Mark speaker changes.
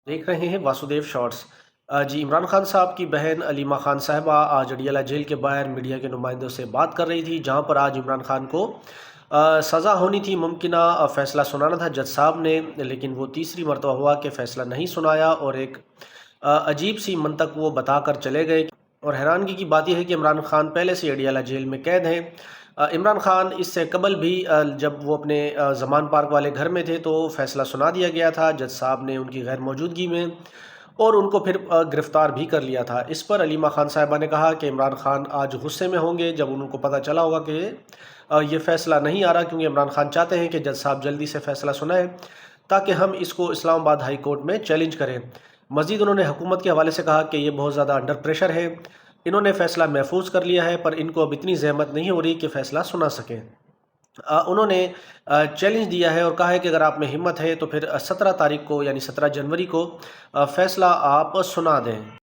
Speaker 1: देख रहे हैं वासुदेव शॉर्ट्स। जी, इमरान खान साहब की बहन अलीमा खान साहिबा आज अडियाला जेल के बाहर मीडिया के नुमाइंदों से बात कर रही थी, जहां पर आज इमरान खान को सज़ा होनी थी, मुमकिना फ़ैसला सुनाना था जज साहब ने, लेकिन वो तीसरी मरतबा हुआ कि फ़ैसला नहीं सुनाया और एक अजीब सी मंतक वो बताकर चले गए। और हैरानगी की बात यह है कि इमरान खान पहले से अडियाला जेल में कैद हैं। इमरान खान इससे कबल भी जब वो अपने ज़मान पार्क वाले घर में थे तो फ़ैसला सुना दिया गया था जज साहब ने उनकी गैर मौजूदगी में, और उनको फिर गिरफ़्तार भी कर लिया था। इस पर अलीमा खान साहिबा ने कहा कि इमरान खान आज गुस्से में होंगे जब उनको पता चला होगा कि ये फ़ैसला नहीं आ रहा, क्योंकि इमरान खान चाहते हैं कि जज साहब जल्दी से फ़ैसला सुनाएं ताकि हम इसको इस्लामाबाद हाई कोर्ट में चैलेंज करें। मज़ीद उन्होंने हुकूमत के हवाले से कहा कि ये बहुत ज़्यादा अंडर प्रेशर है, इन्होंने फ़ैसला महफूज कर लिया है पर इनको अब इतनी ज़हमत नहीं हो रही कि फ़ैसला सुना सकें। उन्होंने चैलेंज दिया है और कहा है कि अगर आप में हिम्मत है तो फिर 17 तारीख को यानी 17 जनवरी को फ़ैसला आप सुना दें।